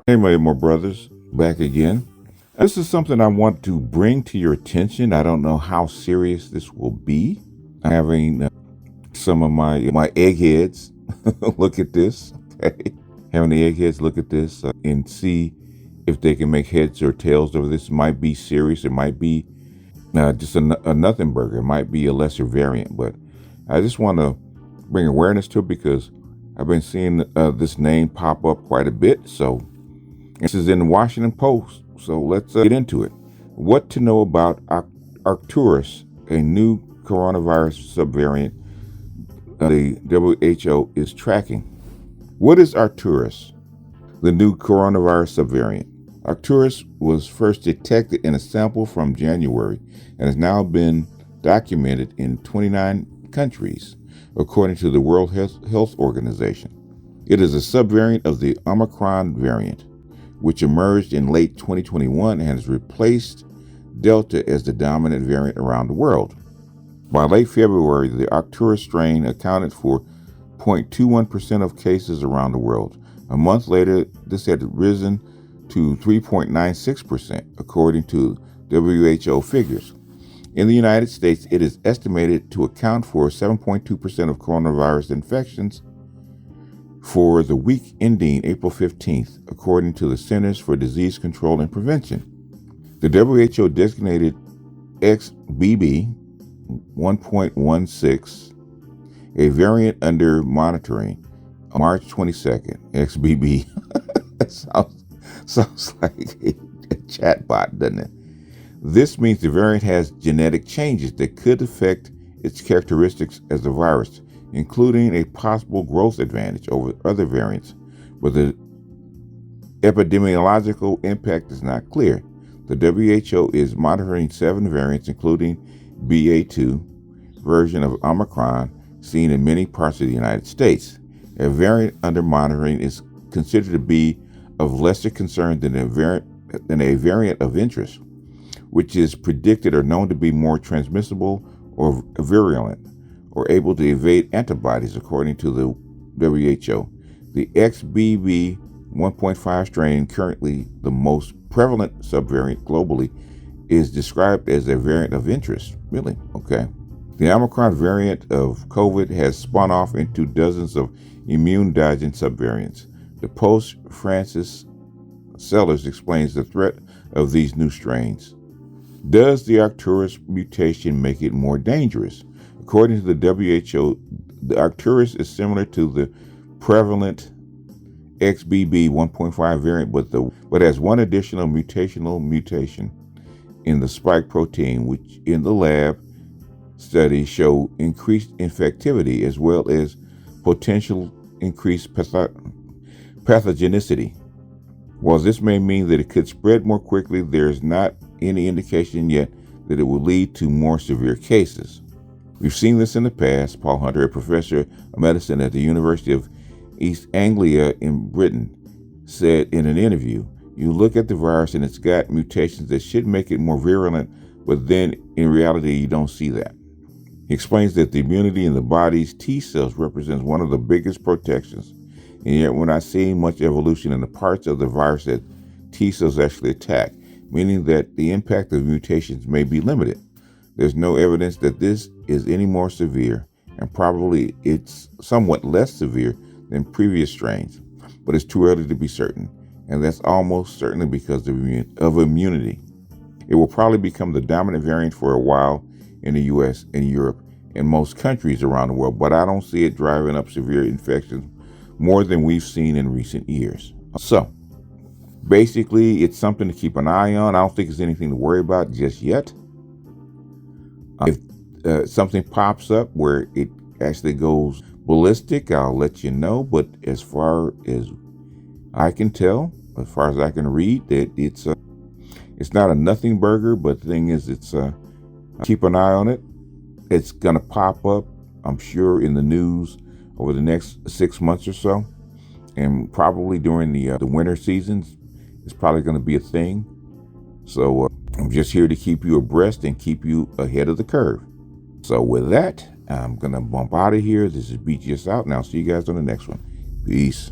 Anyway, my brothers, back again. This is something I want to bring to your attention. I don't know how serious this will be. I'm having some of my eggheads look at this. Okay? Having the eggheads look at this and see if they can make heads or tails of this. It might be serious. It might be just a nothing burger. It might be a lesser variant. But I just want to bring awareness to it because I've been seeing this name pop up quite a bit. So this is in the Washington Post. So let's get into it. What to know about Arcturus, a new coronavirus subvariant the WHO is tracking. What is Arcturus, the new coronavirus subvariant? Arcturus was first detected in a sample from January and has now been documented in 29 countries, according to the World Health Organization. It is a subvariant of the Omicron variant, which emerged in late 2021 and has replaced Delta as the dominant variant around the world. By late February, the Arcturus strain accounted for 0.21% of cases around the world. A month later, this had risen to 3.96%, according to WHO figures. In the United States, it is estimated to account for 7.2% of coronavirus infections for the week ending April 15th, according to the Centers for Disease Control and Prevention. The WHO designated XBB 1.16 a variant under monitoring on March 22nd. XBB sounds like a chatbot, doesn't it? This means the variant has genetic changes that could affect its characteristics as a virus, including a possible growth advantage over other variants, but the epidemiological impact is not clear. The WHO is monitoring 7 variants, including BA2 version of Omicron, seen in many parts of the United States. A variant under monitoring is considered to be of lesser concern than a variant of interest, which is predicted or known to be more transmissible or virulent, or able to evade antibodies, according to the WHO. The XBB 1.5 strain, currently the most prevalent subvariant globally, is described as a variant of interest. Really? Okay. The Omicron variant of COVID has spun off into dozens of immune-dodging subvariants. The Post Francis Sellers explains the threat of these new strains. Does the Arcturus mutation make it more dangerous? According to the WHO, the Arcturus is similar to the prevalent XBB 1.5 variant, but has one additional mutation in the spike protein, which in the lab studies show increased infectivity as well as potential increased pathogenicity. While this may mean that it could spread more quickly, there is not any indication yet that it will lead to more severe cases. We've seen this in the past. Paul Hunter, a professor of medicine at the University of East Anglia in Britain, said in an interview, "You look at the virus and it's got mutations that should make it more virulent, but then in reality you don't see that." He explains that the immunity in the body's T cells represents one of the biggest protections, and yet we're not seeing much evolution in the parts of the virus that T cells actually attack, meaning that the impact of mutations may be limited. There's no evidence that this is any more severe, and probably it's somewhat less severe than previous strains, but it's too early to be certain, and that's almost certainly because of immunity. It will probably become the dominant variant for a while in the US and Europe and most countries around the world, but I don't see it driving up severe infections more than we've seen in recent years. So, basically, it's something to keep an eye on. I don't think it's anything to worry about just yet. If something pops up where it actually goes ballistic, I'll let you know. But as far as I can tell, as far as I can read, that it's not a nothing burger. But the thing is, keep an eye on it. It's gonna pop up, I'm sure, in the news over the next 6 months or so, and probably during the winter seasons, it's probably going to be a thing. So I'm just here to keep you abreast and keep you ahead of the curve. So with that, I'm going to bump out of here. This is BGS out, and I'll see you guys on the next one. Peace.